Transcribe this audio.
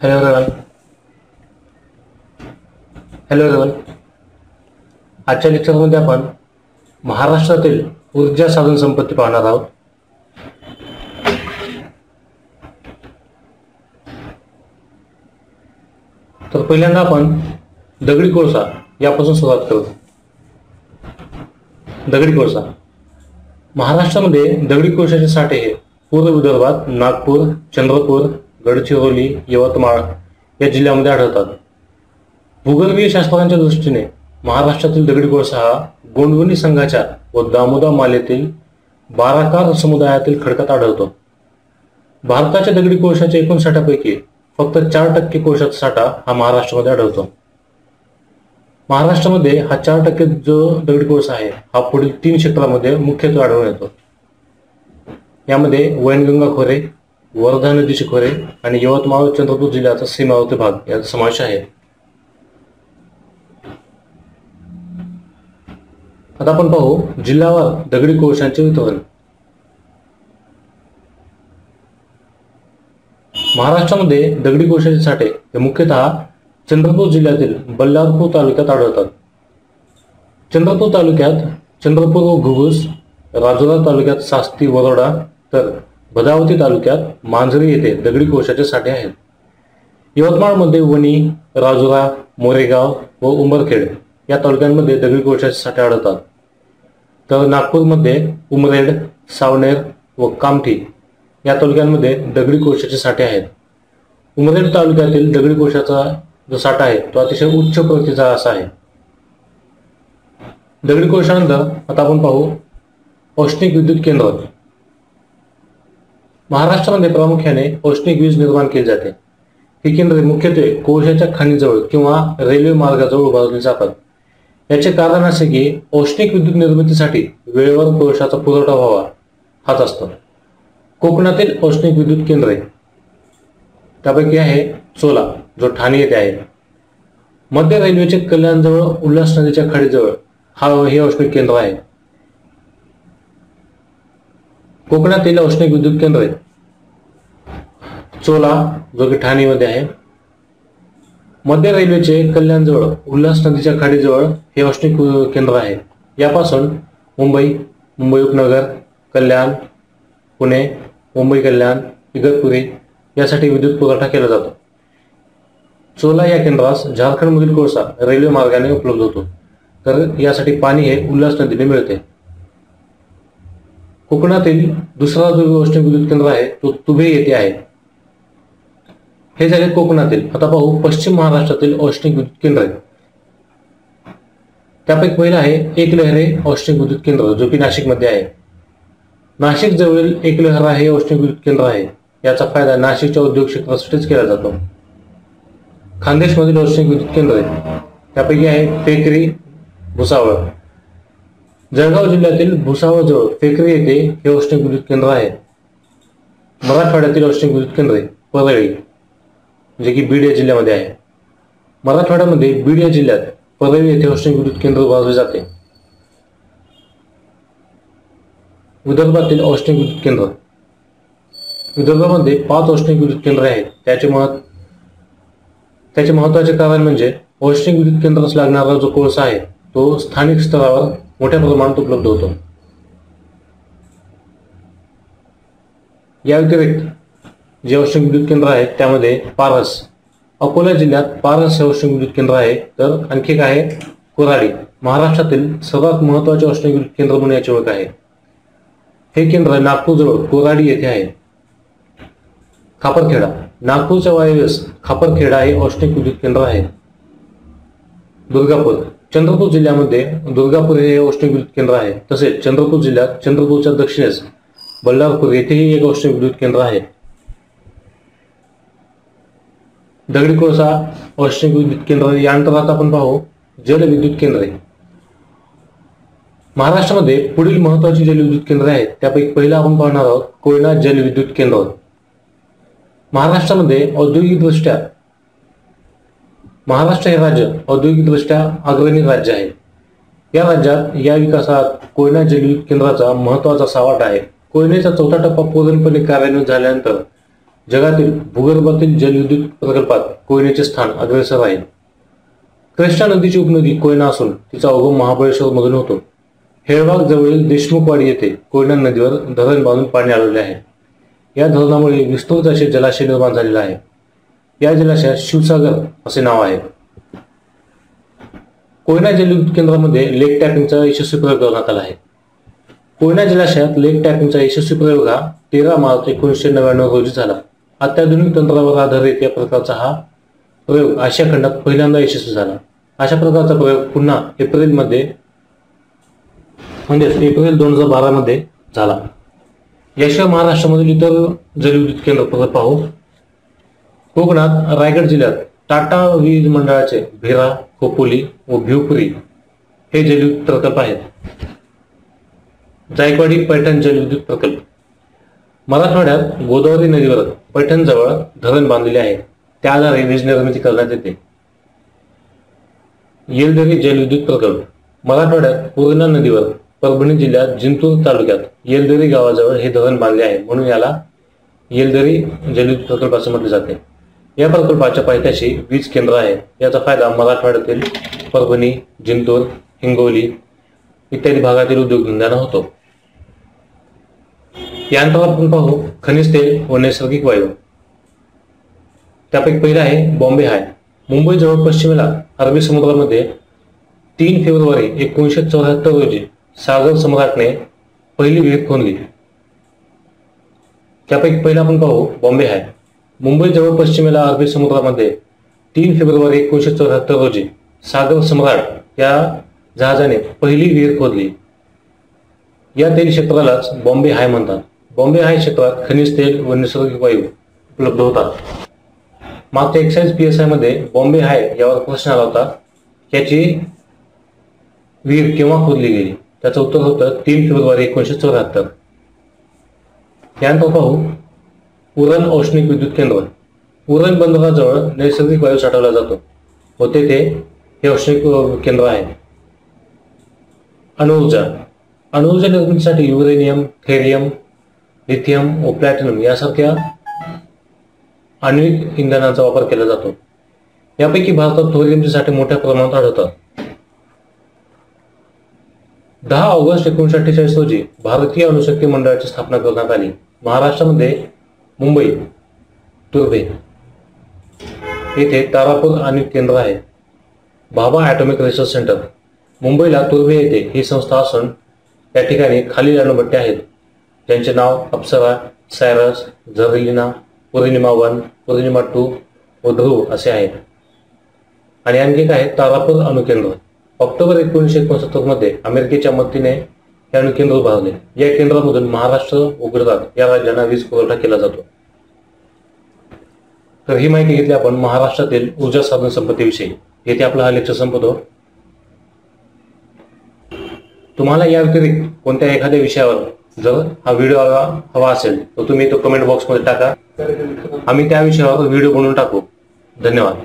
Hello everyone. Hello everyone. आजच्या लेक्चरमध्ये आपण महाराष्ट्रातील ऊर्जा साधन संपत्ती पाहणार आहोत. तर पहिल्यांदा आपण दगडी कोळसा यापासून सुरुवात करू. दगडी कोळसा. महाराष्ट्रामध्ये दगडी कोळशाचे साठे हे पूर्व विदर्भात नागपूर, चंद्रपूर, गडचिरोली, यवतमाळ या जिल्ह्यामध्ये आढळतात. भूगर्भीय शास्त्रांच्या दृष्टीने महाराष्ट्रातील दगडी कोळसा हा गोंडवणी संघाच्या व दामोदा मालेतील बाराकार समुदायातील खडकात आढळतो. भारताच्या दगडी कोळशाच्या एकूण साठ्यापैकी फक्त 4% कोळशाचा साठा हा महाराष्ट्रामध्ये आढळतो. महाराष्ट्रामध्ये हा 4% जो दगडी कोळसा आहे हा पुढील 3 क्षेत्रामध्ये मुख्यत्वे आढळून येतो. यामध्ये वैनगंगा खोरे, वर्धा नदीचे खोरे आणि यवतमाळ व चंद्रपूर जिल्ह्याचा सीमावर्ती भाग याचा समावेश आहे. आता आपण पाहू जिल्हावार दगडी कोळशांचे वितरण. महाराष्ट्रामध्ये दगडी कोळशाचे साठे हे मुख्यतः चंद्रपूर जिल्ह्यातील बल्लारपूर तालुक्यात आढळतात. चंद्रपूर तालुक्यात चंद्रपूर व घुगुस, राजुरा तालुक्यात सास्ती वरोडा तर भद्रावती तालुक्यात मांजरी येथे दगडी कोळशाचे साठे आहेत. यवतमाळमध्ये वणी, राजुरा, मोरेगाव व उंबरखेड या तालुक्यांमध्ये दगडी कोळशाचे साठे आढळतात. तर नागपूरमध्ये उमरेड, सावनेर व कामठी या तालुक्यांमध्ये दगडी कोळशाचे साठे आहेत. उमरेड तालुक्यातील दगडी कोळशाचा जो साठा आहे तो अतिशय उच्च प्रतीचा असा आहे. दगडी कोळशानंतर आता आपण पाहू औष्णिक विद्युत केंद्र. महाराष्ट्रामध्ये प्रामुख्याने औष्णिक वीज निर्माण केली जाते. ही केंद्रे मुख्यत्वे कोळशाच्या खाणीजवळ किंवा रेल्वे मार्गाजवळ उभारली जातात. याचे कारण असे की औष्णिक विद्युत निर्मितीसाठी वेळेवर कोळशाचा पुरवठा व्हावा हाच असतो. कोकणातील औष्णिक विद्युत केंद्रे त्यापैकी आहे चोला जो ठाणे येथे आहे. मध्य रेल्वेचे कल्याणजवळ उल्हास नदीच्या खाडीजवळ हे औष्णिक केंद्र आहे. कोकणातील औष्णिक विद्युत केंद्रे चोला जो की ठाणेमध्ये आहे. मध्य रेल्वेचे कल्याणजवळ उल्हास नदीच्या खाडीजवळ हे औष्णिक केंद्र आहे. यापासून मुंबई, मुंबई उपनगर, कल्याण, पुणे, मुंबई कल्याण, इगतपुरी यासाठी विद्युत पुरवठा केला जातो. चोला या केंद्रास झारखंडमधील कोळसा रेल्वे मार्गाने उपलब्ध होतो. तर यासाठी पाणी हे उल्हास नदीने मिळते. कोकणातील दुसरा जो औष्णिक विद्युत केंद्र आहे तो तुभे येथे आहे. हे झाले कोकणातील. आता पाहू पश्चिम महाराष्ट्रातील औष्णिक विद्युत केंद्र. त्यापैकी पहिलं आहे एकलहरे औष्णिक विद्युत केंद्र जो की नाशिकमध्ये आहे. नाशिक जवळील एकलहरा हे औष्णिक विद्युत केंद्र आहे. याचा फायदा नाशिकच्या उद्योग क्षेत्रासाठीच केला जातो. खानदेशमधील औष्णिक विद्युत केंद्र त्यापैकी आहे फेकरी, भुसावळ. जळगाव जिल्ह्यातील भुसावळजवळ फेकरी येथे हे औष्णिक विद्युत केंद्र आहे. मराठवाड्यातील औष्णिक विद्युत केंद्रे परळी जे की बीड या जिल्ह्यामध्ये आहे. मराठवाड्यामध्ये बीड या जिल्ह्यात परळी येथे औष्णिक विद्युत केंद्र उभारले जाते. विदर्भातील औष्णिक विद्युत केंद्र. विदर्भामध्ये 5 औष्णिक विद्युत केंद्रे आहेत. त्याचे महत्वाचे कारण म्हणजे औष्णिक विद्युत केंद्रास लागणारा जो कोळसा आहे तो स्थानिक स्तरावर मोठ्या प्रमाणात उपलब्ध होतो. या व्यतिरिक्त जे औष्णिक विद्युत केंद्र आहेत त्यामध्ये पारस, अकोला जिल्ह्यात पारस हे औष्णिक विद्युत केंद्र आहे. तर आणखी एक आहे कोराडी. महाराष्ट्रातील सर्वात महत्वाचे औष्णिक विद्युत केंद्र म्हणून याची ओळख आहे. हे केंद्र नागपूरजवळ कोराडी येथे आहे. खापरखेडा. नागपूरच्या वायव्येस खापरखेडा हे औष्णिक विद्युत केंद्र आहे. दुर्गापूर. चंद्रपूर जिल्ह्यामध्ये दुर्गापूर हे औष्णिक विद्युत केंद्र आहे. तसेच चंद्रपूर जिल्ह्यात चंद्रपूरच्या दक्षिणेस बल्लारपूर येथेही एक औष्णिक विद्युत केंद्र आहे. दगडी कोळसा औष्णिक विद्युत केंद्र. यानंतर आता आपण पाहू जलविद्युत केंद्रे. महाराष्ट्रामध्ये पुढील महत्वाची जलविद्युत केंद्रे आहेत. त्यापैकी पहिला आपण पाहणार आहोत कोयना जलविद्युत केंद्र. महाराष्ट्रामध्ये औद्योगिकदृष्ट्या महाराष्ट्र हे राज्य औद्योगिकदृष्ट्या अग्रणी राज्य आहे. या राज्यात या विकासात कोयना जलविद्युत केंद्राचा महत्वाचा वाटा आहे. कोयनेचा 4था टप्पा पूर्णपणे कार्यान्वित झाल्यानंतर जगातील भूगर्भातील जलविद्युत प्रकल्पात कोयनेचे स्थान अग्रेसर आहे. कृष्णा नदीची उपनदी कोयना असून तिचा उगम महाबळेश्वर मधून होतो. हेळवाग जवळील देशमुखवाडी येथे कोयना नदीवर धरण बांधून पाणी अडवले आहे. या धरणामुळे विस्तृत असे जलाशय निर्माण झालेले आहे. या जलाशयात शिवसागर असे नाव आहे. कोयना जलविद्युत केंद्रामध्ये लेक टॅपिंगचा यशस्वी प्रयोग करण्यात आला आहे. कोयना जलाशयात लेक टॅपिंगचा यशस्वी प्रयोग हा 13 मार्च 1999 रोजी झाला. अत्याधुनिक तंत्रावर आधारित या प्रकारचा हा प्रयोग आशिया खंडात पहिल्यांदा यशस्वी झाला. अशा प्रकारचा प्रयोग पुन्हा एप्रिल 2012 मध्ये झाला. याशिवाय महाराष्ट्रामधील इतर जलविद्युत केंद्र प्रकल्प पाहू. कोकणात रायगड जिल्ह्यात टाटा वीज मंडळाचे भेरा, खोपोली व भिवपुरी हे जलविद्युत प्रकल्प आहेत. जायकवाडी पैठण जलविद्युत प्रकल्प. मराठवाड्यात गोदावरी नदीवर पैठण जवळ धरण बांधलेले आहे. त्या आधारे वीज निर्मिती करण्यात येते. येलदरी जलविद्युत प्रकल्प. मराठवाड्यात पूर्णा नदीवर परभणी जिल्ह्यात जिंतूर तालुक्यात येलदरी गावाजवळ हे धरण बांधले आहे, म्हणून याला येलदरी जलविद्युत प्रकल्प असे म्हटले जाते. या प्रकल्पाच्या पायथ्याशी वीज केंद्र आहे. याचा फायदा मराठवाड्यातील परभणी, जिंतूर, हिंगोली इत्यादी भागातील उद्योगधंद्यांना होतो. यानंतर आपण पाहू खनिज तेल व नैसर्गिक वायू. त्यापैकी पहिला आहे बॉम्बे हाय. मुंबईजवळ पश्चिमेला अरबी समुद्रामध्ये 3 फेब्रुवारी 1974 रोजी सागर सम्राटने पहिली विहीर खोदली. त्यापैकी पहिला आपण पाहू बॉम्बे हाय. मुंबईजवळ पश्चिमेला अरबी समुद्रामध्ये 3 फेब्रुवारी 1974 रोजी सागर सम्राट या जहाजाने पहिली विहीर खोदली. या तेल क्षेत्रालाच बॉम्बे हाय म्हणतात. बॉम्बे हाय क्षेत्रात खनिज तेल व नैसर्गिक वायू उपलब्ध होतात. मागच्या एक्साइज PSI मध्ये बॉम्बे हाय यावर प्रश्न आला होता. याची विहीर केव्हा खोदली गेली? त्याचं उत्तर होतं 3 फेब्रुवारी 1974. यानंतर पाहू उरण औष्णिक विद्युत केंद्र. उरण बंदराजवळ नैसर्गिक वायू साठवला जातो व तेथे हे औष्णिक केंद्र आहे. अणुऊर्जा. अणुऊर्जा निर्मितीसाठी युरेनियम, थेरियम, लिथियम व प्लॅटिनम यासारख्या आण्विक इंधनाचा वापर केला जातो. यापैकी भारतात थोरियमचे साठे मोठ्या प्रमाणात आढळतात. 10 ऑगस्ट 1948 रोजी भारतीय अणुशक्ती मंडळाची स्थापना करण्यात आली. महाराष्ट्रामध्ये मुंबई तुर्भे येथे तारापूर आण्विक केंद्र आहे. Bhabha atomic research centre. मुंबईला तुर्भे येथे ही संस्था असून या ठिकाणी खालील अणुभट्ट्या आहेत, ज्यांचे नाव अप्सरा, सायरस, झर्लिना, पूर्णिमा 1, पूर्णिमा 2 व ध्रुव असे आहेत. आणि आणखी एक आहे तारापूर अणुकेंद्र. ऑक्टोबर 1969 मध्ये अमेरिकेच्या मदतीने हे अणुकेंद्र उभारले. या केंद्रामधून महाराष्ट्र व गुजरात या राज्यांना वीज पुरवठा केला जातो. तर ही माहिती घेतली आपण महाराष्ट्रातील ऊर्जा साधन संपत्तीविषयी. येथे आपला हा लेक्चर संपतो. तुम्हाला या व्यतिरिक्त कोणत्या एखाद्या विषयावर जर हा व्हिडिओ हवा असेल तर तुम्ही तो कमेंट बॉक्समध्ये टाका. आम्ही त्या विषयावर व्हिडिओ बनवून टाकू. धन्यवाद.